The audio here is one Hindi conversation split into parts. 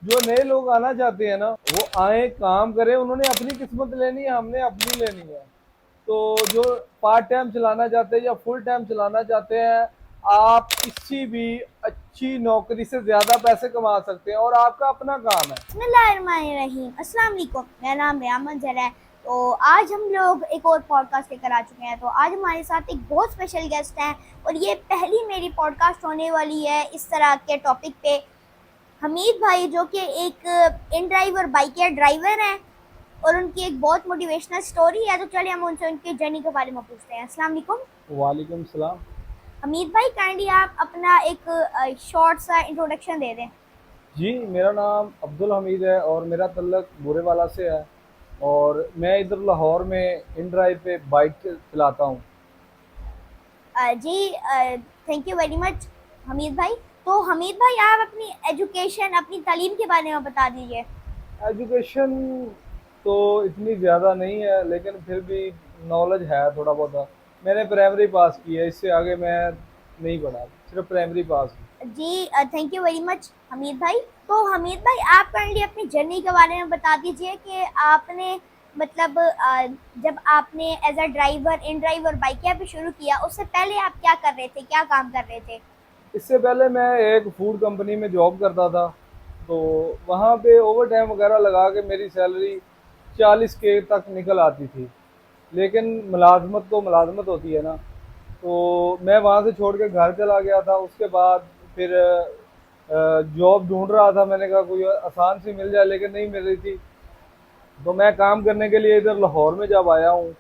जो नए लोग आना चाहते हैं ना, वो आए, काम करें, उन्होंने अपनी किस्मत लेनी है, हमने अपनी लेनी है। तो जो पार्ट टाइम चलाना चाहते हैं या फुल टाइम चलाना चाहते हैं, आप किसी भी अच्छी नौकरी से ज़्यादा पैसे कमा सकते हैं और आपका अपना काम है। बिस्मिल्लाहिर्रहमानिर्रहीम। अस्सलाम वालेकुम। मेरा नाम रियामन जर है। तो आज हम लोग एक और पॉडकास्ट लेकर आ चुके हैं। तो आज हमारे साथ एक बहुत स्पेशल गेस्ट हैं और ये पहली मेरी पॉडकास्ट होने वाली है इस तरह के टॉपिक पे। हमीद भाई जो कि एक इन ड्राइवर बाइक या ड्राइवर हैं और उनकी एक बहुत मोटिवेशनल स्टोरी है। तो चलिए हम उनसे उनकी जर्नी के बारे में पूछते हैं। अस्सलाम वालेकुम। वालेकुम सलाम। हमीद भाई, काइंडली आप अपना एक शॉर्ट सा इंट्रोडक्शन दे दें। जी, मेरा नाम अब्दुल हमीद है और मेरा तल्लक बुरेवाला से है। और मैं इधर लाहौर में इन ड्राइव पे बाइक चलाता हूँ। जी, thank you very much Hamid भाई। तो हमीद भाई, आप अपनी एजुकेशन, अपनी तालीम के बारे में बता दीजिए। एजुकेशन तो इतनी ज़्यादा नहीं है, लेकिन फिर भी नॉलेज है थोड़ा बहुत। मैंने प्राइमरी पास की है, इससे आगे मैं नहीं पढ़ा, सिर्फ प्राइमरी पास की। जी, thank you very much Hamid भाई। तो हमीद भाई, आप काइंडली अपनी जर्नी के बारे में बता दीजिए कि आपने मतलब जब आपने as a driver in driver bike पे शुरू किया, उससे पहले आप क्या कर रहे थे, क्या काम कर रहे थे? इससे पहले मैं एक फूड कंपनी में जॉब करता था। तो वहाँ पे ओवर टाइम वगैरह लगा के मेरी सैलरी 40 के तक निकल आती थी। लेकिन मुलाजमत तो मुलाजमत होती है ना। तो मैं वहाँ से छोड़ के घर चला गया था। उसके बाद फिर जॉब ढूंढ रहा था, मैंने कहा कोई आसान सी मिल जाए, लेकिन नहीं मिल रही थी। तो मैं काम करने के लिए इधर लाहौर में जब आया हूँ,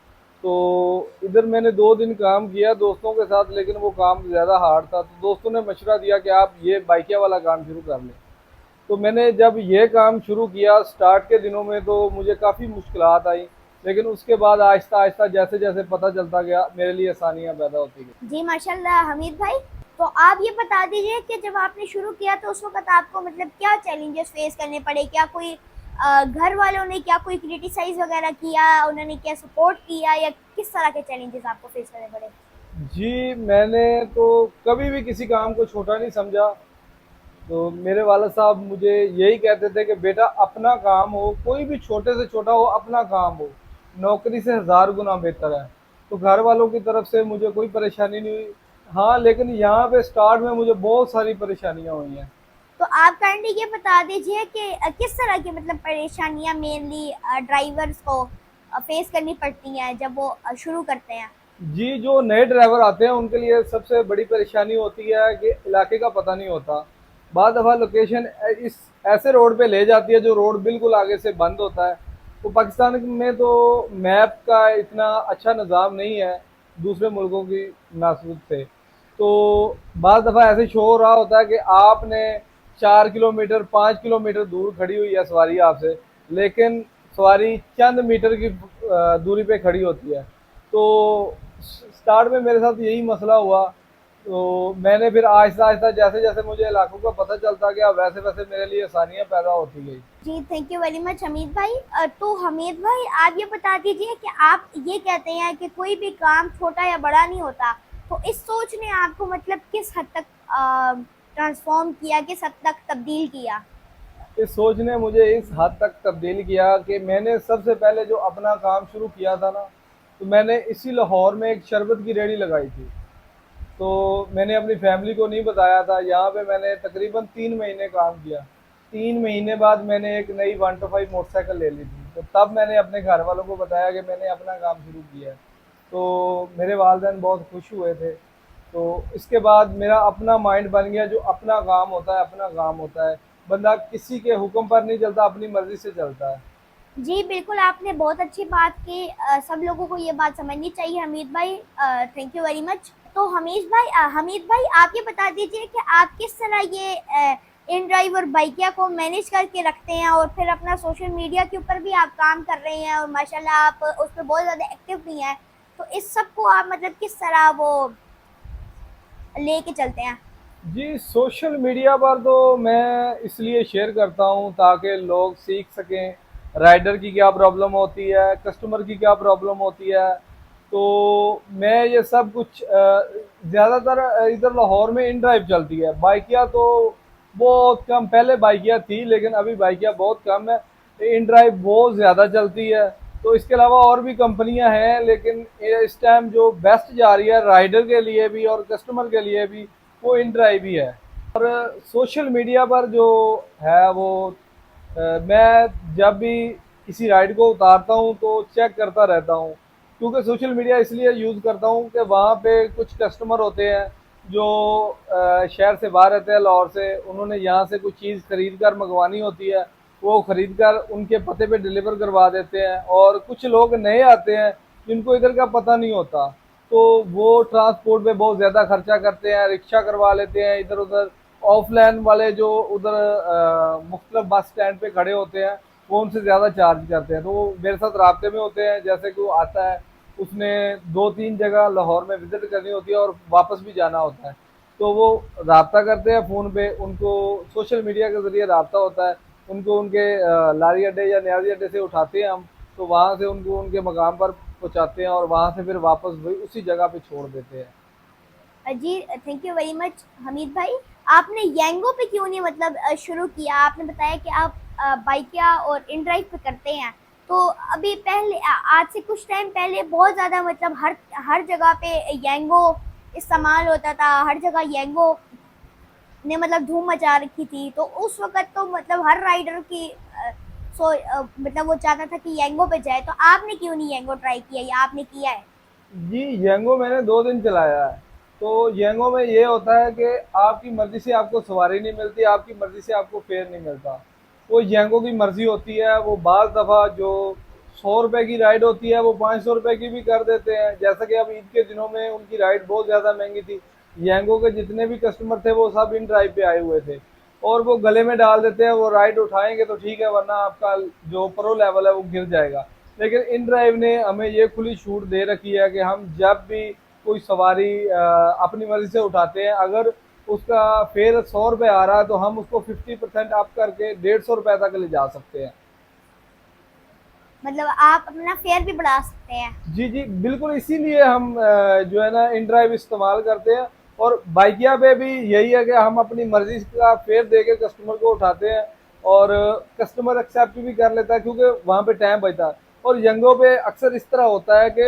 तो इधर मैंने 2 दिन काम किया दोस्तों के साथ, लेकिन वो काम ज़्यादा हार्ड था। तो दोस्तों ने मशवरा दिया कि आप ये बाइकिया वाला काम शुरू कर लें। तो मैंने जब ये काम शुरू किया, स्टार्ट के दिनों में तो मुझे काफ़ी मुश्किलात आई, लेकिन उसके बाद आहिस्ता आहिस्ता जैसे जैसे पता चलता गया, मेरे लिए आसानियाँ पैदा होती गई। जी माशाल्लाह हमीद भाई। तो आप ये बता दीजिए कि जब आपने शुरू किया तो उस वक्त आपको मतलब क्या चैलेंजेस फेस करने पड़े? क्या कोई घर वालों ने क्या कोई क्रिटिसाइज वगैरह किया, उन्होंने क्या सपोर्ट किया, या किस तरह के चैलेंजेस आपको फेस करने पड़े? जी, मैंने तो कभी भी किसी काम को छोटा नहीं समझा। तो मेरे वालिद साहब मुझे यही कहते थे कि बेटा, अपना काम हो, कोई भी छोटे से छोटा हो, अपना काम हो, नौकरी से हज़ार गुना बेहतर है। तो घर वालों की तरफ से मुझे कोई परेशानी नहीं हुई। हाँ, लेकिन यहाँ पे स्टार्ट में मुझे बहुत सारी परेशानियाँ हुई हैं। तो आप काइंडली ये बता दीजिए कि किस तरह की मतलब परेशानियां मेनली ड्राइवर्स को फेस करनी पड़ती हैं जब वो शुरू करते हैं? जी, जो नए ड्राइवर आते हैं उनके लिए सबसे बड़ी परेशानी होती है कि इलाके का पता नहीं होता। बाद दफ़ा लोकेशन इस ऐसे रोड पे ले जाती है जो रोड बिल्कुल आगे से बंद होता है। तो पाकिस्तान में तो मैप का इतना अच्छा निज़ाम नहीं है दूसरे मुल्कों की नास्बत से। तो बाद दफ़ा ऐसे शो हो रहा होता है कि आपने 4 किलोमीटर 5 किलोमीटर दूर खड़ी हुई है सवारी आपसे, लेकिन सवारी चंद मीटर की दूरी पे खड़ी होती है। तो स्टार्ट में मेरे साथ यही मसला हुआ। तो मैंने फिर आहिस्ता आहिस्ता जैसे जैसे मुझे इलाकों का पता चलता गया, वैसे वैसे मेरे लिए आसानियाँ पैदा होती गई। जी, thank you very much Hamid भाई। तो हमीद भाई, आप ये बता दीजिए कि आप ये कहते हैं कि कोई भी काम छोटा या बड़ा नहीं होता। तो इस सोच ने आपको मतलब किस हद तक ट्रांसफॉर्म किया, किस हद तक तब्दील किया? इस सोच ने मुझे इस हद तक तब्दील किया कि मैंने सबसे पहले जो अपना काम शुरू किया था ना, तो मैंने इसी लाहौर में एक शरबत की रेहड़ी लगाई थी। तो मैंने अपनी फैमिली को नहीं बताया था। यहाँ पे मैंने तकरीबन 3 महीने काम किया। 3 महीने बाद मैंने एक नई 125 मोटरसाइकिल ले ली थी। तो तब मैंने अपने घर वालों को बताया कि मैंने अपना काम शुरू किया है। तो मेरे वालिदैन बहुत खुश हुए थे। तो इसके बाद मेरा अपना माइंड बन गया, जो अपना काम होता है अपना काम होता है। बंदा किसी के हुक्म पर नहीं चलता, अपनी मर्जी से चलता है। जी बिल्कुल, आपने बहुत अच्छी बात की। सब लोगों को ये बात समझनी चाहिए हमीद भाई। Thank you very much. तो हमीद भाई, आप ये बता दीजिए कि आप किस तरह ये इन ड्राइव और बाइकिया को मैनेज करके रखते हैं, और फिर अपना सोशल मीडिया के ऊपर भी आप काम कर रहे हैं और माशाल्लाह आप उस पर बहुत ज़्यादा एक्टिव भी हैं। तो इस सब को आप मतलब किस तरह वो लेके चलते हैं? जी, सोशल मीडिया पर तो मैं इसलिए शेयर करता हूँ ताकि लोग सीख सकें राइडर की क्या प्रॉब्लम होती है, कस्टमर की क्या प्रॉब्लम होती है। तो मैं ये सब कुछ ज़्यादातर इधर लाहौर में इन ड्राइव चलती है, बाइकिया तो बहुत कम, पहले बाइकियाँ थी लेकिन अभी बाइकियाँ बहुत कम है। इन ड्राइव बहुत ज़्यादा चलती है। तो इसके अलावा और भी कंपनियां हैं, लेकिन ये इस टाइम जो बेस्ट जा रही है राइडर के लिए भी और कस्टमर के लिए भी, वो इन ड्राइव ही है। और सोशल मीडिया पर जो है वो मैं जब भी किसी राइड को उतारता हूँ तो चेक करता रहता हूँ, क्योंकि सोशल मीडिया इसलिए यूज़ करता हूँ कि वहाँ पे कुछ कस्टमर होते हैं जो शहर से बाहर रहते हैं, लाहौर से, उन्होंने यहाँ से कुछ चीज़ खरीद कर मंगवानी होती है, वो खरीद कर उनके पते पे डिलीवर करवा देते हैं। और कुछ लोग नए आते हैं जिनको इधर का पता नहीं होता, तो वो ट्रांसपोर्ट पे बहुत ज़्यादा खर्चा करते हैं, रिक्शा करवा लेते हैं इधर उधर। ऑफलाइन वाले जो उधर मुख्तलिफ बस स्टैंड पे खड़े होते हैं, वो उनसे ज़्यादा चार्ज करते हैं, तो वो मेरे साथ राब्ते में होते हैं। जैसे कि वो आता है, उसने 2-3 जगह लाहौर में विज़िट करनी होती है और वापस भी जाना होता है, तो वो राब्ता करते हैं फ़ोन पे, उनको सोशल मीडिया के ज़रिए राब्ता होता है। उनको उनके लारी अड्डे या न्याजी अड्डे से उठाते हैं हम, तो वहाँ से उनको उनके मकाम पर पहुँचाते हैं और वहाँ से फिर वापस वही उसी जगह पे छोड़ देते हैं। जी thank you very much Hamid भाई। आपने येंगो पे क्यों नहीं मतलब शुरू किया? आपने बताया कि आप बाइकिया और इन ड्राइव पे करते हैं, तो अभी पहले आज से कुछ टाइम पहले बहुत ज़्यादा मतलब हर हर जगह पे येंगो इस्तेमाल होता था, हर जगह येंगो ने मतलब धूम मचा रखी थी। तो उस वक़्त तो मतलब हर राइडर की मतलब वो चाहता था कि येंगो पे जाए, तो आपने क्यों नहीं येंगो ट्राई किया या आपने किया है? जी, येंगो मैंने 2 दिन चलाया है। तो येंगो में ये होता है कि आपकी मर्ज़ी से आपको सवारी नहीं मिलती, आपकी मर्ज़ी से आपको फेयर नहीं मिलता। वो येंगो की मर्ज़ी होती है, वो बाज़ दफ़ा जो ₹100 की राइड होती है, वो ₹500 की भी कर देते हैं। जैसा कि अब ईद के दिनों में उनकी राइड बहुत ज़्यादा महँगी थी। येंगो के जितने भी कस्टमर थे, वो सब इन ड्राइव पे आए हुए थे। और वो गले में डाल देते हैं, वो राइड उठाएँगे तो ठीक है, वरना आपका जो प्रो लेवल है, वो गिर जाएगा। लेकिन इन ड्राइव ने हमें ये खुली छूट दे रखी है कि हम जब भी कोई सवारी अपनी मर्जी से उठाते हैं, अगर उसका फेयर ₹100 आ रहा है तो हम उसको 50% अप करके ₹150 तक ले जा सकते हैं। मतलब आप अपना फेयर भी बढ़ा सकते हैं। जी जी, बिल्कुल, इसीलिए हम जो है ना इन ड्राइव इस्तेमाल करते हैं। और बाइकिया पे भी यही है कि हम अपनी मर्जी का फेयर दे के कस्टमर को उठाते हैं, और कस्टमर एक्सेप्ट भी कर लेता है क्योंकि वहाँ पे टाइम बचता है। और यंगो पे अक्सर इस तरह होता है कि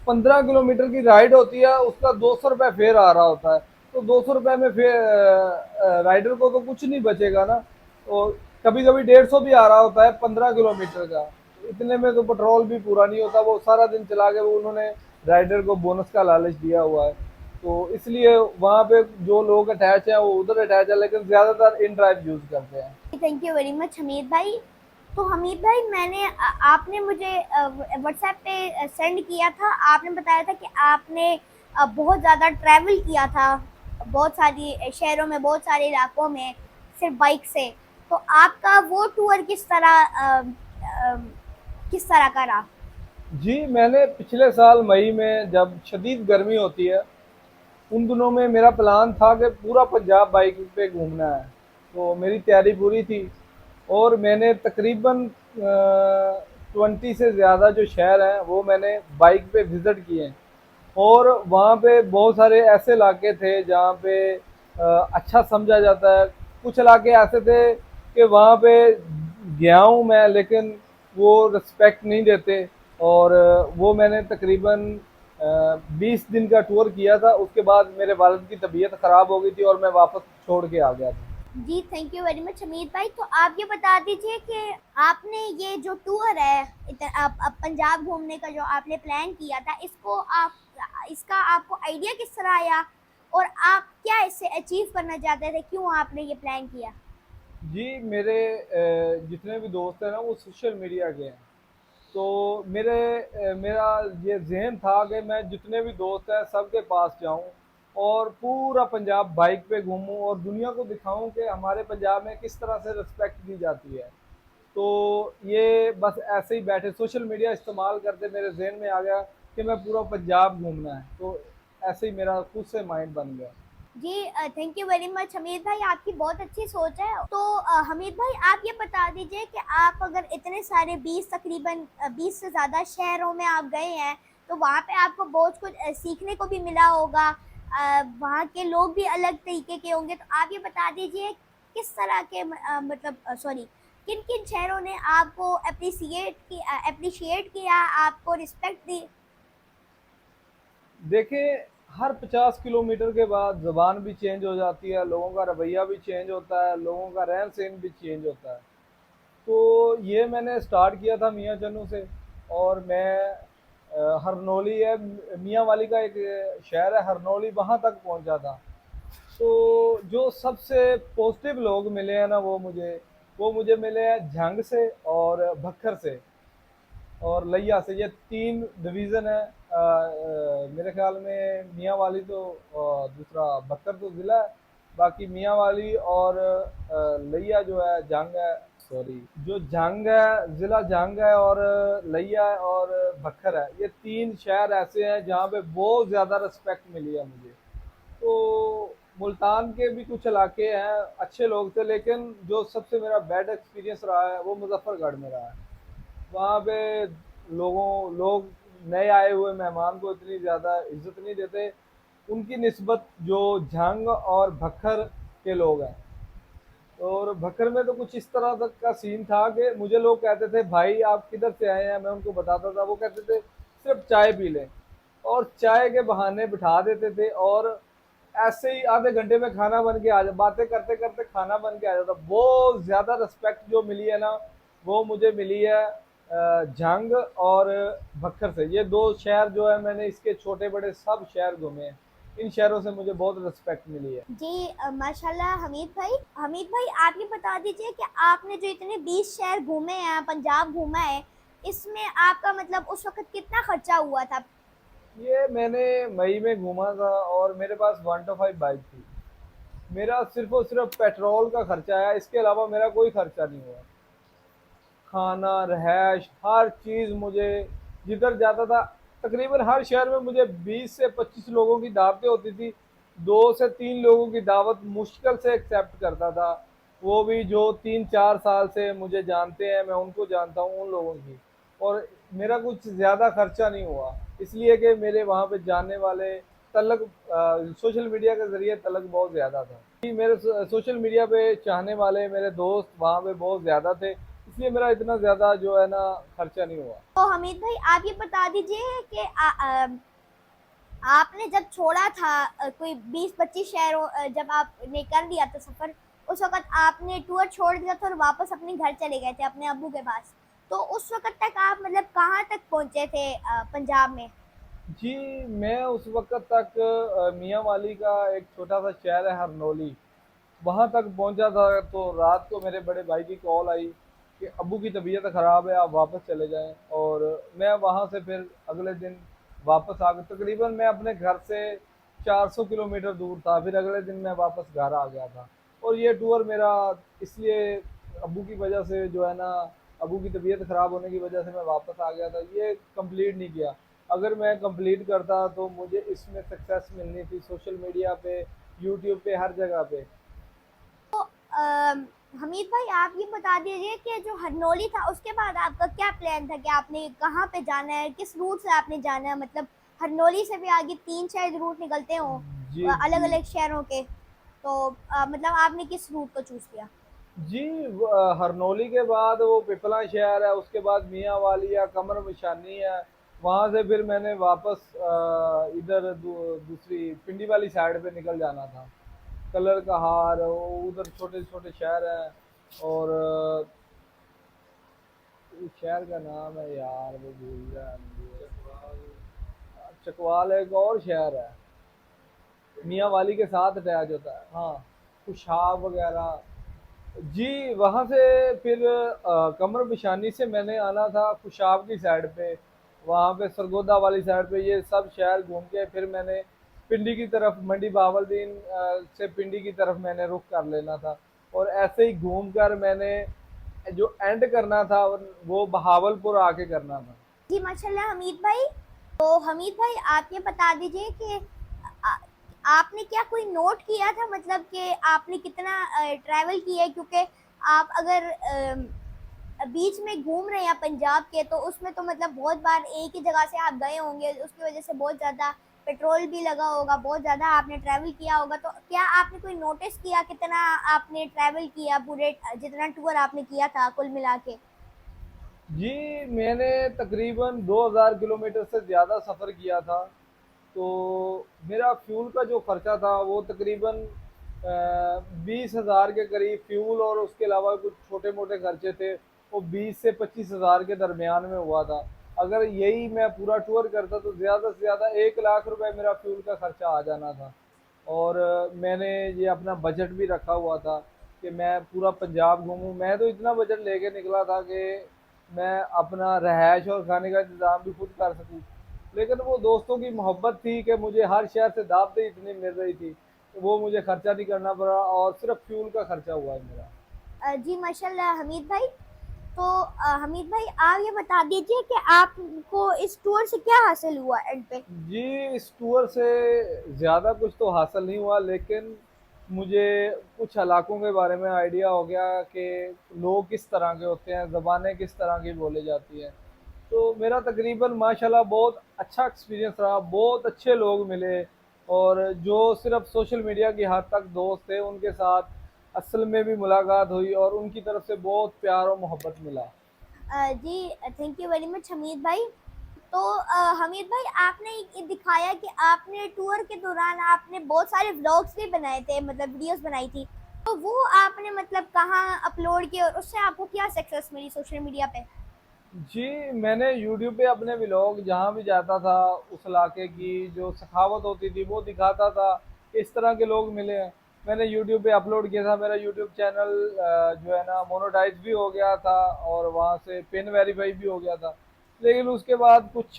15 किलोमीटर की राइड होती है, उसका ₹200 फेयर आ रहा होता है। तो ₹200 में फिर राइडर को तो कुछ नहीं बचेगा ना। और कभी कभी 150 भी आ रहा होता है 15 किलोमीटर का। इतने में तो पेट्रोल भी पूरा नहीं होता, वो सारा दिन चला के वो उन्होंने राइडर को बोनस का लालच दिया हुआ है। तो इसलिए वहाँ पे जो लोग अटैच हैं वो उधर अटैच है, लेकिन ज़्यादातर इन ड्राइव यूज़ करते हैं। Thank you very much Hamid भाई। तो हमीद भाई मैंने आपने मुझे व्हाट्सएप पे सेंड किया था, आपने बताया था कि आपने बहुत ज़्यादा ट्रैवल किया था, बहुत सारी शहरों में, बहुत सारे इलाकों में सिर्फ बाइक से। तो आपका वो टूर किस तरह का रहा? जी, मैंने पिछले साल मई में, जब शदीद गर्मी होती है, उन दिनों में मेरा प्लान था कि पूरा पंजाब बाइक पे घूमना है। तो मेरी तैयारी पूरी थी और मैंने तकरीबन 20 से ज़्यादा जो शहर हैं वो मैंने बाइक पे विज़िट किए हैं। और वहाँ पे बहुत सारे ऐसे इलाके थे जहाँ पे अच्छा समझा जाता है। कुछ इलाके ऐसे थे कि वहाँ पे गया हूँ मैं, लेकिन वो रिस्पेक्ट नहीं देते। और वो मैंने तकरीबन 20 दिन का टूर किया था। उसके बाद मेरे वालिद की तबीयत ख़राब हो गई थी और मैं वापस छोड़ के आ गया था। जी thank you very much Hamid भाई। तो आप ये बता दीजिए कि आपने ये जो टूर है, आप पंजाब घूमने का जो आपने प्लान किया था, इसका आपको आइडिया किस तरह आया और आप क्या इससे अचीव करना चाहते थे, क्यों आपने ये प्लान किया? जी, मेरे जितने भी दोस्त हैं ना वो सोशल मीडिया के हैं। तो मेरा ये ज़हन था कि मैं जितने भी दोस्त हैं सबके पास जाऊं और पूरा पंजाब बाइक पे घूमूं और दुनिया को दिखाऊं कि हमारे पंजाब में किस तरह से रिस्पेक्ट दी जाती है। तो ये बस ऐसे ही बैठे सोशल मीडिया इस्तेमाल करते मेरे ज़हन में आ गया कि मैं पूरा पंजाब घूमना है, तो ऐसे ही मेरा खुद से माइंड बन गया। जी thank you very much Hamid भाई, आपकी बहुत अच्छी सोच है। तो हमीद भाई आप ये बता दीजिए कि आप अगर इतने सारे 20 से ज़्यादा शहरों में आप गए हैं, तो वहाँ पे आपको बहुत कुछ सीखने को भी मिला होगा। वहाँ के लोग भी अलग तरीके के होंगे, तो आप ये बता दीजिए किस तरह के मतलब सॉरी, किन किन शहरों ने आपको अप्रिशिएट किया, आपको रिस्पेक्ट दी? देखिए, हर 50 किलोमीटर के बाद ज़बान भी चेंज हो जाती है, लोगों का रवैया भी चेंज होता है, लोगों का रहन-सहन भी चेंज होता है। तो ये मैंने स्टार्ट किया था मियाँ चन्नू से, और मैं हरनौली है, मियाँ वाली का एक शहर है हरनौली, वहाँ तक पहुँचा था। तो जो सबसे पॉजिटिव लोग मिले हैं ना, वो मुझे मिले हैं झंग से और भक्खर से और लैया से। ये 3 डिवीज़न है। मेरे ख़्याल में मियाँ वाली तो दूसरा बक्कर तो ज़िला है, बाकी मियाँ वाली और लैया जो है जंग है, सॉरी जो जंग है ज़िला जंग है, और लैया है और बक्कर है। ये 3 शहर ऐसे हैं जहाँ पे बहुत ज़्यादा रिस्पेक्ट मिली है मुझे। तो मुल्तान के भी कुछ इलाके हैं, अच्छे लोग थे, लेकिन जो सबसे मेरा बैड एक्सपीरियंस रहा है वो मुजफ्फरगढ़ में रहा है। वहाँ पे लोग नए आए हुए मेहमान को इतनी ज़्यादा इज्जत नहीं देते, उनकी निस्बत जो झंग और भक्खर के लोग हैं। और भक्खर में तो कुछ इस तरह तक का सीन था कि मुझे लोग कहते थे भाई आप किधर से आए हैं, मैं उनको बताता था, वो कहते थे सिर्फ चाय पी लें, और चाय के बहाने बिठा देते थे, और ऐसे ही आधे घंटे में खाना बन के आ जा, बातें करते करते खाना बन के आ जाता। बहुत ज़्यादा रिस्पेक्ट जो मिली है ना, वो मुझे मिली है जंग और भक्खर से। ये 2 शहर जो है, मैंने इसके छोटे बड़े सब शहर घूमे हैं, इन शहरों से मुझे बहुत रिस्पेक्ट मिली है। जी माशाल्लाह हमीद भाई आप ये बता दीजिए कि आपने जो इतने 20 शहर घूमे हैं, पंजाब घूमा है, इसमें आपका मतलब उस वक़्त कितना खर्चा हुआ था? ये मैंने मई में घूमा था, और मेरे पास 125 बाइक थी। मेरा सिर्फ और सिर्फ पेट्रोल का खर्चा आया, इसके अलावा मेरा कोई खर्चा नहीं हुआ। खाना, रहायश, हर चीज़ मुझे, जिधर जाता था तकरीबन हर शहर में मुझे 20 से 25 लोगों की दावतें होती थी। 2 से 3 लोगों की दावत मुश्किल से एक्सेप्ट करता था, वो भी जो 3-4 साल से मुझे जानते हैं, मैं उनको जानता हूँ उन लोगों की। और मेरा कुछ ज़्यादा खर्चा नहीं हुआ, इसलिए कि मेरे वहाँ पे जानने वाले तलक सोशल मीडिया के ज़रिए तलक बहुत ज़्यादा था। जी, मेरे सोशल मीडिया पे चाहने वाले मेरे दोस्त वहाँ पे बहुत ज़्यादा थे, इसलिए मेरा इतना ज़्यादा जो है ना खर्चा नहीं हुआ। तो हमीद भाई आप ये बता दीजिए कि आपने जब छोड़ा था कोई 20-25 शहरों जब आपने कर लिया था सफ़र, उस वक़्त आपने टूर छोड़ दिया था और वापस अपने घर चले गए थे, अपने अब्बू के पास। तो उस वक़्त तक आप मतलब कहाँ तक पहुँचे थे पंजाब में? जी, मैं उस वक़्त तक मियाँ वाली का एक छोटा-सा शहर है हरनौली, वहाँ तक पहुँचा था। तो रात को मेरे बड़े भाई की कॉल आई कि अब्बू की तबीयत ख़राब है, आप वापस चले जाएँ। और मैं वहाँ से फिर अगले दिन वापस आ गया। तकरीबन मैं अपने घर से 400 किलोमीटर दूर था, फिर अगले दिन मैं वापस घर आ गया था। और ये टूर मेरा इसलिए अब्बू की वजह से जो है ना, अब्बू की तबीयत ख़राब होने की वजह से मैं वापस आ गया था, ये कंप्लीट नहीं किया। अगर मैं कंप्लीट करता तो मुझे इसमें सक्सेस मिलनी थी, सोशल मीडिया पे, यूट्यूब पे, हर जगह पे। हमीद भाई आप ये बता दीजिए कि जो हरनौली था उसके बाद आपका क्या प्लान था कि आपने कहाँ पे जाना है, किस रूट से आपने जाना है? मतलब हरनौली से भी आगे 3 शायद रूट निकलते हों जी, अलग जी। अलग शहरों के, तो मतलब आपने किस रूट को चूज़ किया? जी, हरनौली के बाद वो पिपला शहर है, उसके बाद मियाँ वाली है, कमर निशानी है। वहाँ से फिर मैंने वापस इधर दूसरी पिंडी वाली साइड पे निकल जाना था। कलर का हार, उधर छोटे छोटे शहर हैं, और उस शहर का नाम है यार, वो भूल गया मुझे। चकवाल एक और शहर है, मियाँ वाली के साथ अटैच होता है, हाँ, खुशाब वगैरह। जी, वहाँ से फिर कमर बिशानी से मैंने आना था खुशाब की साइड पे, वहाँ पे सरगोदा वाली साइड पे। ये सब शहर घूम के फिर मैंने पिंडी की तरफ, मंडी बहावलदीन से पिंडी की तरफ मैंने रुख कर लेना था। और ऐसे ही घूम कर मैंने जो एंड करना था वो बहावलपुर आके करना था। जी माशाल्लाह हमीद भाई। तो हमीद भाई आप ये बता दीजिए कि आ, आपने क्या कोई नोट किया था, मतलब कि आपने कितना ट्रैवल किया है? क्योंकि आप अगर बीच में घूम रहे हैं पंजाब के, तो उसमें तो मतलब बहुत बार एक ही जगह से आप गए होंगे, उसकी वजह से बहुत ज़्यादा पेट्रोल भी लगा होगा बहुत ज़्यादा, आपने ट्रैवल किया होगा, तो क्या आपने कोई नोटिस किया कितना आपने ट्रैवल किया, पूरे जितना टूर आपने किया था कुल मिला के? जी, मैंने तकरीबन 2000 किलोमीटर से ज़्यादा सफ़र किया था। तो मेरा फ्यूल का जो खर्चा था वो तकरीबन 20,000 के करीब फ्यूल, और उसके अलावा कुछ छोटे मोटे खर्चे थे, वो 20 से 25,000 के दरमियान में हुआ था। अगर यही मैं पूरा टूर करता तो ज़्यादा से ज़्यादा 1 लाख रुपए मेरा फ्यूल का खर्चा आ जाना था। और मैंने ये अपना बजट भी रखा हुआ था कि मैं पूरा पंजाब घूमूं। मैं तो इतना बजट लेके निकला था कि मैं अपना रहायश और खाने का इंतज़ाम भी खुद कर सकूं। लेकिन वो दोस्तों की मोहब्बत थी कि मुझे हर शहर से दावतें इतनी मिल रही थी, तो वो मुझे खर्चा नहीं करना पड़ा और सिर्फ फ्यूल का खर्चा हुआ है मेरा। जी माशाल्लाह हमीद भाई। तो हमीद भाई आप ये बता दीजिए कि आपको इस टूर से क्या हासिल हुआ एंड पे? जी, इस टूर से ज़्यादा कुछ तो हासिल नहीं हुआ, लेकिन मुझे कुछ इलाकों के बारे में आइडिया हो गया कि लोग किस तरह के होते हैं, ज़बानें किस तरह की बोली जाती हैं। तो मेरा तकरीबन माशाल्लाह बहुत अच्छा एक्सपीरियंस रहा, बहुत अच्छे लोग मिले, और जो सिर्फ सोशल मीडिया की हद तक दोस्त थे उनके साथ असल में भी मुलाकात हुई और उनकी तरफ से बहुत प्यार और मोहब्बत मिला। जी thank you very much Hamid भाई। तो हमीद भाई आपने ये दिखाया कि आपने टूर के दौरान आपने बहुत सारे व्लॉग्स भी बनाए थे, मतलब वीडियोस बनाई थी, तो वो आपने मतलब कहाँ अपलोड किए और उससे आपको क्या सक्सेस मिली सोशल मीडिया पे? जी, मैंने यूट्यूब पे अपने व्लॉग जहाँ भी जाता था, उस इलाके की जो सखावत होती थी वो दिखाता था, इस तरह के लोग मिले हैं। मैंने यूट्यूब पे अपलोड किया था, मेरा यूट्यूब चैनल जो है ना मोनेटाइज भी हो गया था और वहाँ से पिन वेरीफाई भी हो गया था। लेकिन उसके बाद कुछ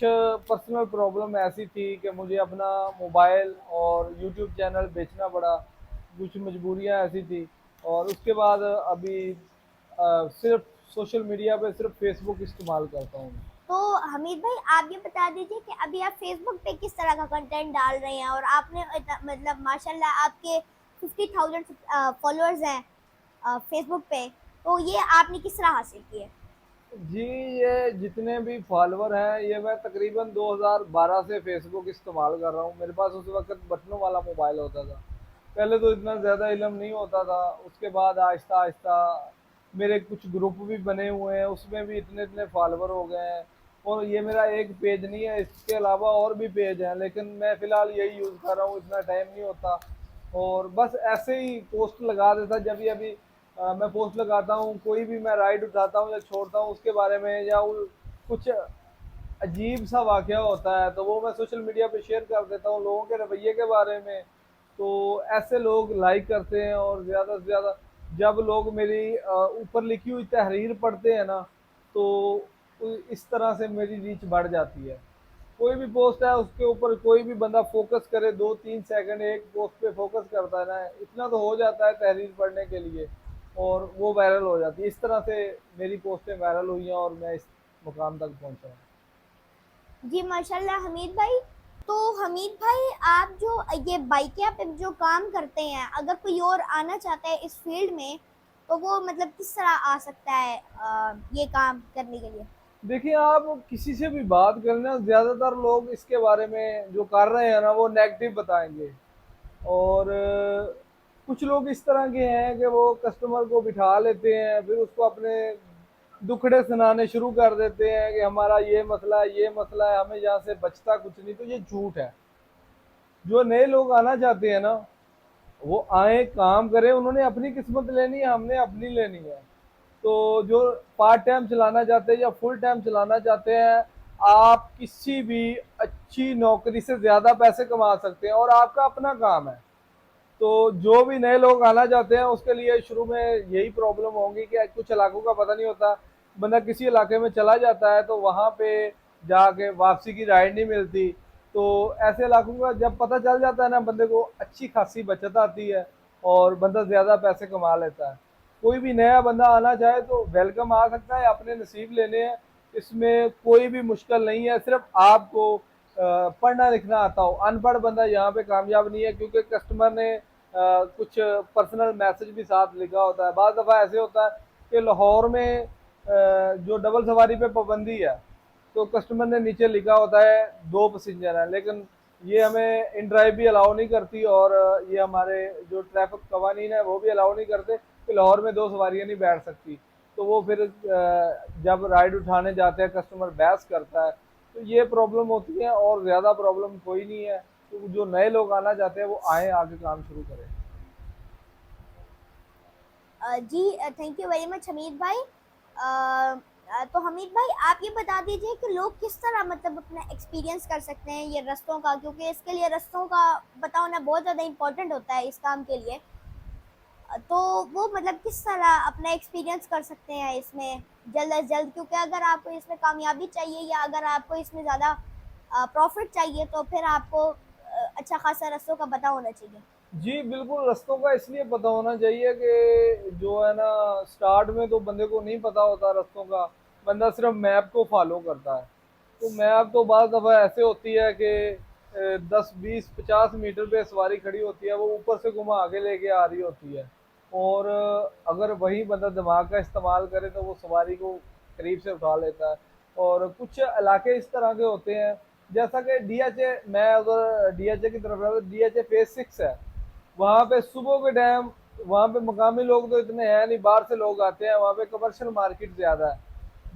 पर्सनल प्रॉब्लम ऐसी थी कि मुझे अपना मोबाइल और यूट्यूब चैनल बेचना पड़ा, कुछ मजबूरियाँ ऐसी थी। और उसके बाद अभी सिर्फ सोशल मीडिया पे सिर्फ फेसबुक इस्तेमाल करता हूँ। तो हमीद भाई आप ये बता दीजिए कि अभी आप फेसबुक पे किस तरह का कंटेंट डाल रहे हैं, और आपने मतलब माशाल्लाह आपके 50,000 फॉलोअर्स हैं फेसबुक पे, तो ये आपने किस तरह हासिल किए? जी, ये जितने भी फॉलोवर हैं ये मैं तकरीबन 2012 से फेसबुक इस्तेमाल कर रहा हूँ। मेरे पास उस वक्त बटनों वाला मोबाइल होता था। पहले तो इतना ज़्यादा इल्म नहीं होता था, उसके बाद आहिस्ता आहिस्ता मेरे कुछ ग्रुप भी बने हुए हैं, उसमें भी इतने इतने फॉलोवर हो गए हैं। और ये मेरा एक पेज नहीं है, इसके अलावा और भी पेज हैं, लेकिन मैं फ़िलहाल यही यूज़ कर रहा हूँ, इतना टाइम नहीं होता। और बस ऐसे ही पोस्ट लगा देता जब भी अभी मैं पोस्ट लगाता हूँ, कोई भी मैं राइड उठाता हूँ या छोड़ता हूँ उसके बारे में, या कुछ अजीब सा वाक़या होता है तो वो मैं सोशल मीडिया पे शेयर कर देता हूँ लोगों के रवैये के बारे में। तो ऐसे लोग लाइक करते हैं, और ज़्यादा से ज़्यादा जब लोग मेरी ऊपर लिखी हुई तहरीर पढ़ते हैं ना, तो इस तरह से मेरी रीच बढ़ जाती है। कोई भी पोस्ट है उसके ऊपर कोई भी बंदा फोकस करे, 2-3 सेकंड एक पोस्ट पे फोकस करता है ना, इतना तो हो जाता है तहरीर पढ़ने के लिए, और वो वायरल हो जाती है। इस तरह से मेरी पोस्टें वायरल हुई हैं और मैं इस मुकाम तक पहुंचा हूँ। जी माशाल्लाह हमीद भाई। तो हमीद भाई आप जो ये बाइकिया पे जो काम करते हैं, अगर कोई और आना चाहता है इस फील्ड में, तो वो मतलब किस तरह आ सकता है ये काम करने के लिए? देखिए, आप किसी से भी बात करना, ज़्यादातर लोग इसके बारे में जो कर रहे हैं ना वो नेगेटिव बताएंगे। और कुछ लोग इस तरह के हैं कि वो कस्टमर को बिठा लेते हैं, फिर उसको अपने दुखड़े सुनाने शुरू कर देते हैं कि हमारा ये मसला है, ये मसला है, हमें यहाँ से बचता कुछ नहीं। तो ये झूठ है। जो नए लोग आना चाहते हैं ना, वो आए, काम करें, उन्होंने अपनी किस्मत लेनी है, हमने अपनी लेनी है। तो जो पार्ट टाइम चलाना चाहते हैं या फुल टाइम चलाना चाहते हैं, आप किसी भी अच्छी नौकरी से ज़्यादा पैसे कमा सकते हैं और आपका अपना काम है। तो जो भी नए लोग आना चाहते हैं उसके लिए शुरू में यही प्रॉब्लम होगी कि कुछ इलाकों का पता नहीं होता। बंदा किसी इलाके में चला जाता है तो वहाँ पे जाके वापसी की राइड नहीं मिलती। तो ऐसे इलाकों का जब पता चल जाता है ना, बंदे को अच्छी खासी बचत आती है और बंदा ज़्यादा पैसे कमा लेता है। कोई भी नया बंदा आना चाहे तो वेलकम, आ सकता है, अपने नसीब लेने हैं। इसमें कोई भी मुश्किल नहीं है, सिर्फ आपको पढ़ना लिखना आता हो। अनपढ़ बंदा यहाँ पे कामयाब नहीं है, क्योंकि कस्टमर ने कुछ पर्सनल मैसेज भी साथ लिखा होता है। बाद दफ़ा ऐसे होता है कि लाहौर में जो डबल सवारी पे पाबंदी है, तो कस्टमर ने नीचे लिखा होता है 2 पैसेंजर हैं, लेकिन ये हमें इन ड्राइव भी अलाउ नहीं करती, और ये हमारे जो ट्रैफिक कवानीन है वो भी अलाउ नहीं करते कि लाहौर में दो सवारियां नहीं बैठ सकती। तो वो फिर जब राइड उठाने जाते हैं कस्टमर बहस करता है, तो ये प्रॉब्लम होती है, और ज़्यादा प्रॉब्लम कोई नहीं है। तो जो नए लोग आना चाहते हैं वो आए, आके काम शुरू करें। जी thank you very much Hamid भाई। तो हमीद भाई आप ये बता दीजिए कि लोग किस तरह मतलब अपना एक्सपीरियंस कर सकते हैं ये रास्तों का, क्योंकि इसके लिए रास्तों का पता होना बहुत ज़्यादा इम्पोर्टेंट होता है इस काम के लिए। तो वो मतलब किस तरह अपना एक्सपीरियंस कर सकते हैं इसमें जल्द अज जल्द, क्योंकि अगर आपको इसमें कामयाबी चाहिए या अगर आपको इसमें ज़्यादा प्रॉफिट चाहिए तो फिर आपको अच्छा खासा रास्तों का पता होना चाहिए। जी बिल्कुल, रास्तों का इसलिए पता होना चाहिए कि जो है ना, स्टार्ट में तो बंदे को नहीं पता होता रास्तों का, बंदा सिर्फ मैप को फॉलो करता है। तो मैप तो बाज़ दफ़ा ऐसे होती है कि 10, 20, 50 मीटर पे सवारी खड़ी होती है, वो ऊपर से घुमा आगे लेके आ रही होती है। और अगर वही बंदा दिमाग का इस्तेमाल करे तो वो सवारी को करीब से उठा लेता है। और कुछ इलाके इस तरह के होते हैं, जैसा कि डीएचए, मैं अगर डीएचए की तरफ रहूँ, डीएचए फेज 6 है। वहाँ पे सुबह के टाइम, वहाँ पे मकामी लोग तो इतने हैं नहीं, बाहर से लोग आते हैं, वहाँ पे कमर्शियल मार्केट ज़्यादा है।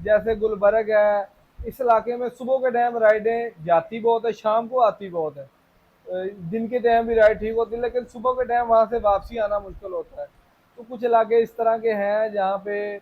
जैसे गुलबर्ग है, इस इलाके में सुबह के टाइम राइडें जाती बहुत है, शाम को आती बहुत है। दिन के टाइम भी राइड ठीक होती है, लेकिन सुबह के टाइम वहाँ से वापसी आना मुश्किल होता है। तो कुछ इलाके इस तरह के हैं जहाँ पे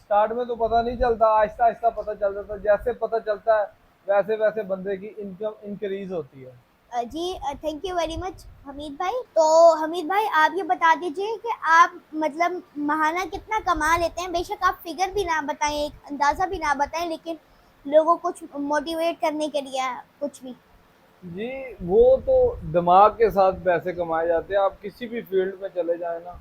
स्टार्ट में तो पता नहीं चलता, आहिस्ता आहिस्ता पता चल जाता है। जैसे पता चलता है वैसे वैसे बंदे की इनकम इंक्रीज होती है। जी thank you very much Hamid भाई। तो हमीद भाई आप ये बता दीजिए कि आप मतलब महाना कितना कमा लेते हैं, बेशक आप फिगर भी ना बताएं, एक अंदाज़ा भी ना बताएं, लेकिन लोगों को कुछ मोटिवेट करने के लिए कुछ भी। जी, वो तो दिमाग के साथ पैसे कमाए जाते हैं। आप किसी भी फील्ड में चले जाएँ ना,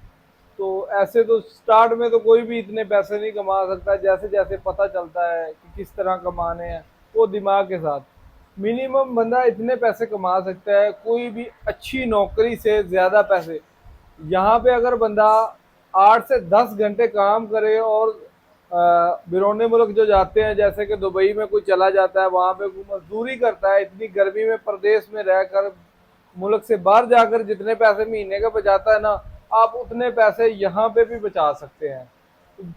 तो ऐसे तो स्टार्ट में तो कोई भी इतने पैसे नहीं कमा सकता। जैसे-जैसे पता चलता है कि किस तरह कमाने हैं, वो दिमाग के साथ। मिनिमम बंदा इतने पैसे कमा सकता है, कोई भी अच्छी नौकरी से ज़्यादा पैसे। यहाँ पे अगर बंदा 8 से 10 घंटे काम करे, और बिरूने मुल्क जो जाते हैं, जैसे कि दुबई में कोई चला जाता है, वहाँ पे कोई मजदूरी करता है, इतनी गर्मी में प्रदेश में रहकर, मुल्क से बाहर जाकर जितने पैसे महीने का बचाता है ना, आप उतने पैसे यहाँ पे भी बचा सकते हैं।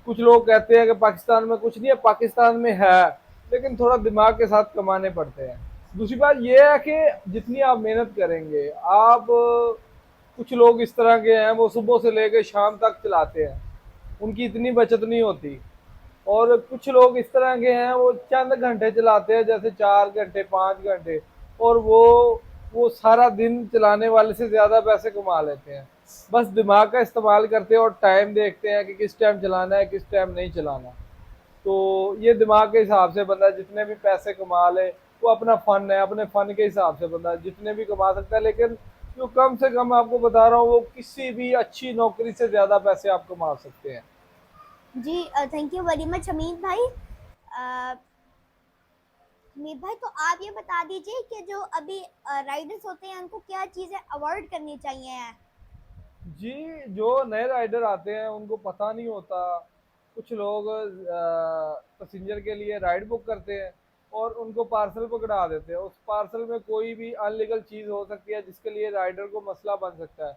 कुछ लोग कहते हैं कि पाकिस्तान में कुछ नहीं है, पाकिस्तान में है, लेकिन थोड़ा दिमाग के साथ कमाने पड़ते हैं। दूसरी बात यह है कि जितनी आप मेहनत करेंगे, आप, कुछ लोग इस तरह के हैं वो सुबह से लेकर शाम तक चलाते हैं, उनकी इतनी बचत नहीं होती। और कुछ लोग इस तरह के हैं वो चंद घंटे चलाते हैं, जैसे 4 घंटे 5 घंटे, और वो सारा दिन चलाने वाले से ज़्यादा पैसे कमा लेते हैं। बस दिमाग का इस्तेमाल करते हैं और टाइम देखते हैं कि किस टाइम चलाना है, किस टाइम नहीं चलाना। तो ये दिमाग के हिसाब से बंदा जितने भी पैसे कमा ले, वो अपना फ़न है, अपने फ़न के हिसाब से बंदा जितने भी कमा सकता है। लेकिन जो कम से कम आपको बता रहा हूँ, वो किसी भी अच्छी नौकरी से ज़्यादा पैसे आप कमा सकते हैं। जी thank you very much Hamid भाई। हमीद भाई तो आप ये बता दीजिए कि जो अभी राइडर्स होते हैं उनको क्या चीज़ें अवॉइड करनी चाहिए। जी, जो नए राइडर आते हैं उनको पता नहीं होता। कुछ लोग पैसेंजर के लिए राइड बुक करते हैं और उनको पार्सल पकड़ा देते हैं। उस पार्सल में कोई भी अनलीगल चीज़ हो सकती है, जिसके लिए राइडर को मसला बन सकता है।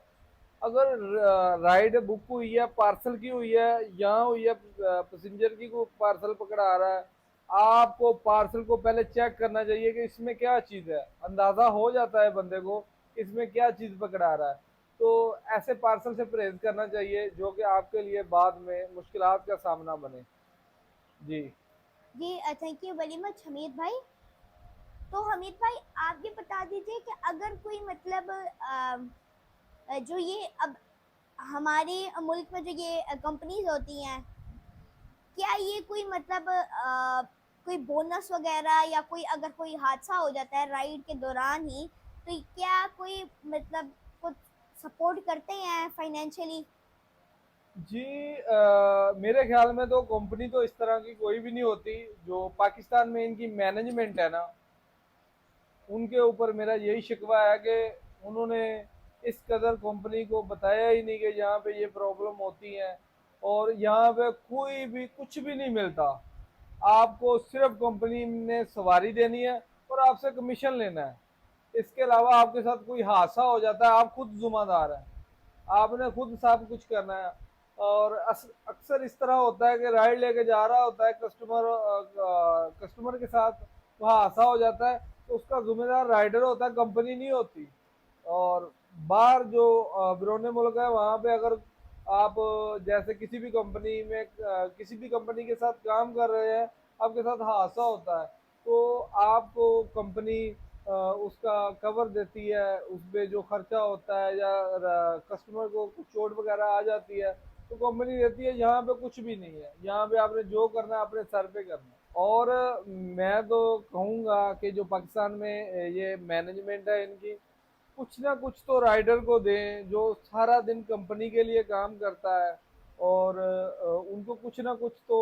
अगर राइड बुक हुई है, पार्सल की हुई है, यहाँ हुई है, पैसेंजर की को पार्सल पकड़ा रहा है, आपको पार्सल को पहले चेक करना चाहिए कि इसमें क्या चीज़ है। अंदाज़ा हो जाता है बंदे को इसमें क्या चीज़ पकड़ा रहा है। तो ऐसे पार्सल से परहेज करना चाहिए जो कि आपके लिए बाद में मुश्किलात का सामना बने। जी। जी thank you very much Hamid भाई। तो हमीद भाई आप ये बता दीजिए कि अगर कोई मतलब जो ये अब हमारे मुल्क में जो ये कंपनीज होती हैं, क्या ये कोई मतलब कोई बोनस वगैरह या कोई अगर कोई हादसा हो जाता है राइड के दौरान ही, तो क्या कोई मतलब कुछ सपोर्ट करते हैं फाइनेंशियली। जी, मेरे ख्याल में तो कंपनी तो इस तरह की कोई भी नहीं होती। जो पाकिस्तान में इनकी मैनेजमेंट है ना, उनके ऊपर मेरा यही शिकवा है कि उन्होंने इस कदर कंपनी को बताया ही नहीं कि यहाँ पे ये प्रॉब्लम होती है, और यहाँ पे कोई भी कुछ भी नहीं मिलता। आपको सिर्फ कंपनी ने सवारी देनी है, और आपसे कमीशन लेना है। इसके अलावा आपके साथ कोई हादसा हो जाता है, आप खुद जिम्मेदार हैं, आपने खुद सब कुछ करना है। और अक्सर इस तरह होता है कि राइड लेके जा रहा होता है कस्टमर, कस्टमर के साथ वहाँ हादसा हो जाता है, तो उसका जिम्मेदार राइडर होता है, कंपनी नहीं होती। और बाहर जो बिरोने मुल्क है वहाँ पे अगर आप जैसे किसी भी कंपनी में किसी भी कंपनी के साथ काम कर रहे हैं, आपके साथ हादसा होता है, तो आपको कंपनी उसका कवर देती है, उस पे जो खर्चा होता है या कस्टमर को कुछ चोट वगैरह आ जाती है तो कंपनी देती है। यहाँ पे कुछ भी नहीं है, यहाँ पे आपने जो करना है अपने सर पे करना है। और मैं तो कहूँगा कि जो पाकिस्तान में ये मैनेजमेंट है इनकी, कुछ ना कुछ तो राइडर को दें जो सारा दिन कंपनी के लिए काम करता है। और उनको कुछ ना कुछ तो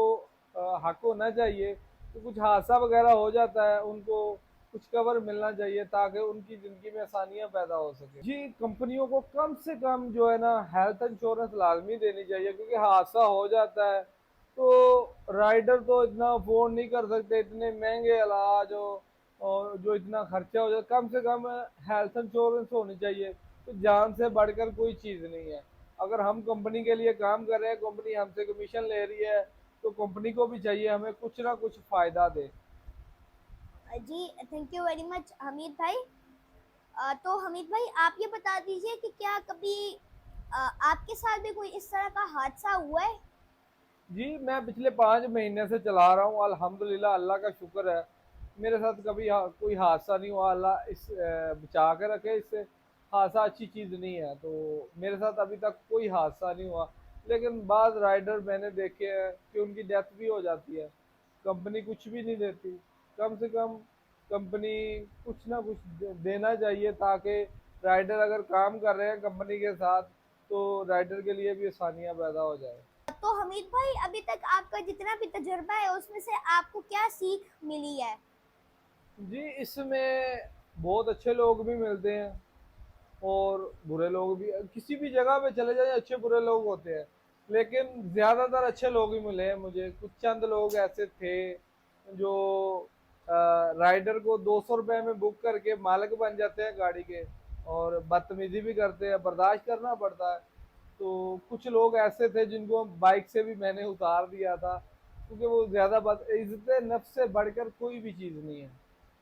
हक होना चाहिए। तो कुछ हादसा वगैरह हो जाता है, उनको कुछ कवर मिलना चाहिए ताकि उनकी ज़िंदगी में आसानियाँ पैदा हो सके। जी, कंपनियों को कम से कम जो है ना हेल्थ इंश्योरेंस लाजमी देनी चाहिए, क्योंकि हादसा हो जाता है तो राइडर तो इतना अफोर्ड नहीं कर सकते, इतने महंगे इलाज हो और जो इतना खर्चा हो जाए। कम से कम हेल्थ इंश्योरेंस होनी चाहिए, तो जान से बढ़कर कोई चीज़ नहीं है। अगर हम कंपनी के लिए काम कर रहे हैं, कंपनी हमसे कमीशन ले रही है, तो कंपनी को भी चाहिए हमें कुछ ना कुछ फ़ायदा दे। जी thank you very much Hamid भाई। तो हमीद भाई आप ये बता दीजिए कि क्या कभी आपके साथ भी कोई इस तरह का हादसा हुआ है? जी, मैं पिछले 5 महीने से चला रहा हूँ, अल्हम्दुलिल्लाह, अल्लाह का शुक्र है। मेरे साथ कभी कोई हादसा नहीं हुआ, अल्लाह इस बचा के रखे इससे। हादसा अच्छी चीज़ नहीं है, तो मेरे साथ अभी तक कोई हादसा नहीं हुआ। लेकिन बाद राइडर मैंने देखे हैं कि उनकी डेथ भी हो जाती है, कंपनी कुछ भी नहीं देती। कम से कम कंपनी कुछ ना कुछ देना चाहिए ताकि राइडर अगर काम कर रहे हैं कंपनी के साथ, तो राइडर के लिए भी आसानियाँ पैदा हो जाए। तो हमीद भाई अभी तक आपका जितना भी तजुर्बा है उसमें से आपको क्या सीख मिली है? जी, इसमें बहुत अच्छे लोग भी मिलते हैं और बुरे लोग भी। किसी भी जगह पे चले जाए अच्छे बुरे लोग होते हैं, लेकिन ज़्यादातर अच्छे लोग ही मिले हैं मुझे। कुछ चंद लोग ऐसे थे जो राइडर को 200 रुपये में बुक करके मालिक बन जाते हैं गाड़ी के, और बदतमीजी भी करते हैं, बर्दाश्त करना पड़ता है। तो कुछ लोग ऐसे थे जिनको बाइक से भी मैंने उतार दिया था, क्योंकि वो ज़्यादा इज़्ज़त नफ्स से बढ़कर कोई भी चीज़ नहीं है।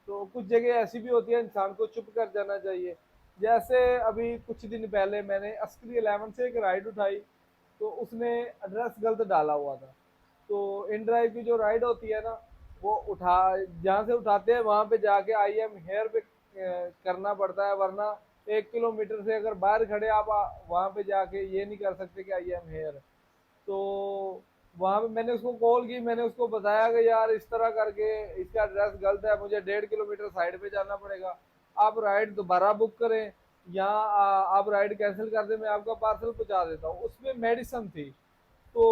तो कुछ जगह ऐसी भी होती है, इंसान को चुप कर जाना चाहिए। जैसे अभी कुछ दिन पहले मैंने अस्करी 11 से एक राइड उठाई, तो उसने एड्रेस गलत डाला हुआ था। तो इन ड्राइव की जो राइड होती है ना, वो उठा जहाँ से उठाते हैं वहाँ पे जाके आई एम हेयर पे करना पड़ता है, वरना 1 किलोमीटर से अगर बाहर खड़े आप वहाँ पे जाके ये नहीं कर सकते कि आई एम हेयर। तो वहाँ पे मैंने उसको कॉल की, मैंने उसको बताया कि यार इस तरह करके इसका एड्रेस गलत है, मुझे 1.5 किलोमीटर साइड पे जाना पड़ेगा, आप राइड दोबारा बुक करें या आप राइड कैंसिल कर दें, मैं आपका पार्सल पहुँचा देता हूँ। उसमें मेडिसिन थी। तो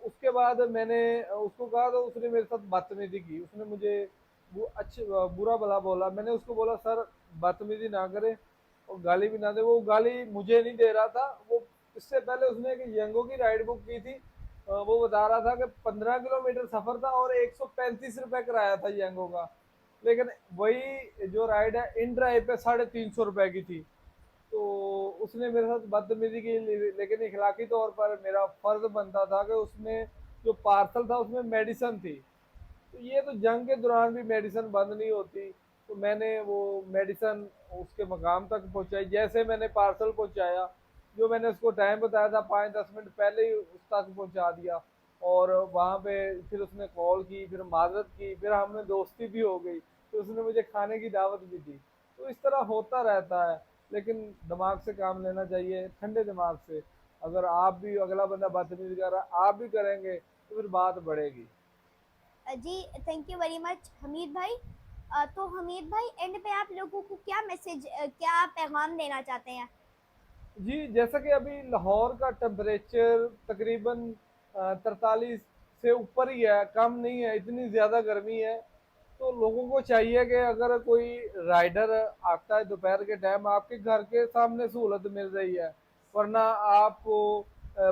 उसके बाद मैंने उसको कहा, तो उसने मेरे साथ बदतमीजी की, उसने मुझे वो अच्छे बुरा भला बोला। मैंने उसको बोला सर बदतमीजी ना करें और गाली भी ना दे। वो गाली मुझे नहीं दे रहा था, वो इससे पहले उसने एक यंगो की राइड बुक की थी। वो बता रहा था कि 15 किलोमीटर सफर था और 135 रुपये किराया था यंगो का। लेकिन वही जो राइड है इन ड्राइव पे 350 रुपये की थी। तो उसने मेरे साथ बदतमीजी की, लेकिन इखलाकी तौर पर मेरा फर्ज बनता था कि उसमें जो पार्सल था उसमें मेडिसिन थी। तो ये तो जंग के दौरान भी मेडिसिन बंद नहीं होती, तो मैंने वो मेडिसिन उसके मकाम तक पहुंचाई। जैसे मैंने पार्सल पहुंचाया, जो मैंने उसको टाइम बताया था 5-10 मिनट पहले ही उस तक पहुंचा दिया। और वहाँ पे फिर उसने कॉल की, फिर माजरत की, फिर हमने दोस्ती भी हो गई, तो उसने मुझे खाने की दावत भी दी। तो इस तरह होता रहता है, लेकिन दिमाग से काम लेना चाहिए, ठंडे दिमाग से। अगर आप भी, अगला बंदा बदतमीजी कर रहा है, आप भी करेंगे तो फिर बात बढ़ेगी। जी thank you very much Hamid भाई। तो हमीद भाई एंड पे आप लोगों को क्या मैसेज, क्या पैगाम देना चाहते हैं? जी, जैसा कि अभी लाहौर का टेम्परेचर तकरीबन 43 से ऊपर ही है, कम नहीं है, इतनी ज़्यादा गर्मी है। तो लोगों को चाहिए कि अगर कोई राइडर आता है दोपहर के टाइम, आपके घर के सामने सहूलत मिल रही है, वरना आपको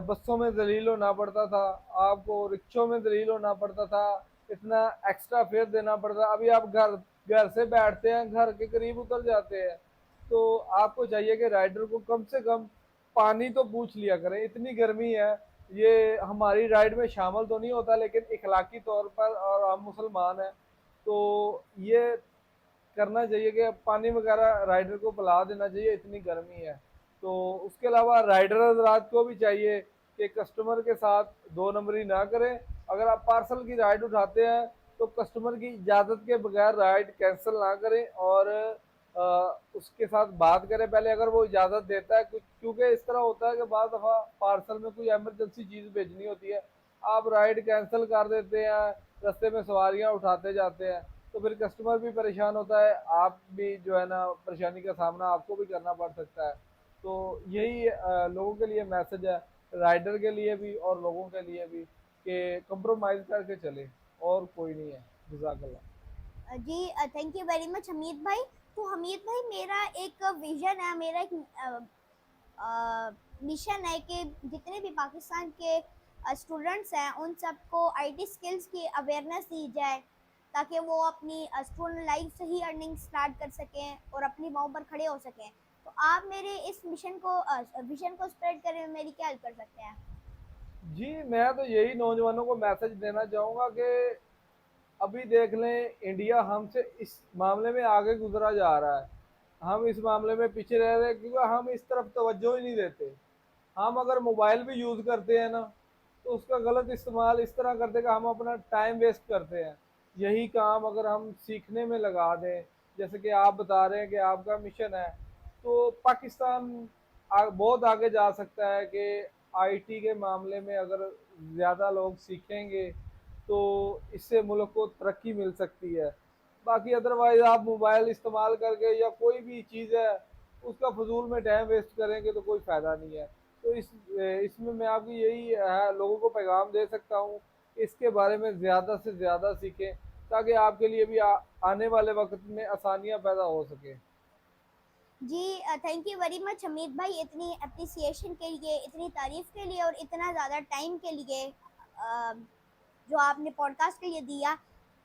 बसों में जलील होना पड़ता था, आपको रिक्शों में जलील होना पड़ता था, इतना एक्स्ट्रा फेयर देना पड़ता। अभी आप घर घर से बैठते हैं, घर के करीब उतर जाते हैं। तो आपको चाहिए कि राइडर को कम से कम पानी तो पूछ लिया करें। इतनी गर्मी है, ये हमारी राइड में शामिल तो नहीं होता, लेकिन इखलाकी तौर पर और हम मुसलमान हैं तो ये करना चाहिए कि पानी वगैरह राइडर को पिला देना चाहिए, इतनी गर्मी है। तो उसके अलावा राइडर हजरात को भी चाहिए कि कस्टमर के साथ दो नंबरी ना करें। अगर आप पार्सल की राइड उठाते हैं तो कस्टमर की इजाज़त के बगैर राइड कैंसिल ना करें, और उसके साथ बात करें पहले, अगर वो इजाज़त देता है कुछ। क्योंकि इस तरह होता है कि बाद दफ़ा पार्सल में कोई इमरजेंसी चीज़ भेजनी होती है, आप राइड कैंसिल कर देते हैं, रास्ते में सवारियां उठाते जाते हैं, तो फिर कस्टमर भी परेशान होता है, आप भी जो है ना परेशानी का सामना आपको भी करना पड़ सकता है। तो यही लोगों के लिए मैसेज है, राइडर के लिए भी और लोगों के लिए भी, कि कंप्रोमाइज़ करके चले, और कोई नहीं है। जज़ाकल्लाह। जी thank you very much Hamid भाई। तो हमीद भाई, मेरा एक विजन है, मेरा एक मिशन है कि जितने भी पाकिस्तान के स्टूडेंट्स हैं उन सबको आईटी स्किल्स की अवेयरनेस दी जाए, ताकि वो अपनी स्टूडेंट लाइफ से ही अर्निंग स्टार्ट कर सकें और अपनी पाँव पर खड़े हो सकें। तो आप मेरे इस मिशन को विजन को स्प्रेड करने में मेरी क्या हेल्प कर सकते हैं? जी, मैं तो यही नौजवानों को मैसेज देना चाहूँगा कि अभी देख लें, इंडिया हमसे इस मामले में आगे गुजरा जा रहा है। हम इस मामले में पीछे रह रहे हैं क्योंकि हम इस तरफ तवज्जो ही नहीं देते। हम अगर मोबाइल भी यूज़ करते हैं ना, तो उसका गलत इस्तेमाल इस तरह करते हैं कि हम अपना टाइम वेस्ट करते हैं। यही काम अगर हम सीखने में लगा दें, जैसे कि आप बता रहे हैं कि आपका मिशन है, तो पाकिस्तान बहुत आगे जा सकता है कि आईटी के मामले में अगर ज़्यादा लोग सीखेंगे तो इससे मुल्क को तरक्की मिल सकती है। बाकी अदरवाइज़ आप मोबाइल इस्तेमाल करके या कोई भी चीज़ है उसका फजूल में टाइम वेस्ट करेंगे तो कोई फ़ायदा नहीं है। तो इसमें मैं आपकी यही लोगों को पैगाम दे सकता हूँ, इसके बारे में ज़्यादा से ज़्यादा सीखें, ताकि आपके लिए भी आने वाले वक्त में आसानियाँ पैदा हो सकें। जी thank you very much Hamid भाई, इतनी अप्रिसिएशन के लिए, इतनी तारीफ़ के लिए और इतना ज़्यादा टाइम के लिए जो आपने पॉडकास्ट के लिए दिया।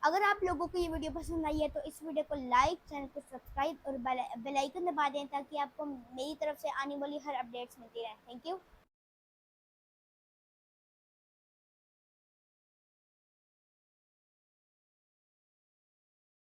अगर आप लोगों को ये वीडियो पसंद आई है तो इस वीडियो को लाइक, चैनल को सब्सक्राइब और बेल आइकन दबा दें, ताकि आपको मेरी तरफ से आने वाली हर अपडेट्स मिलती रहें। Thank you.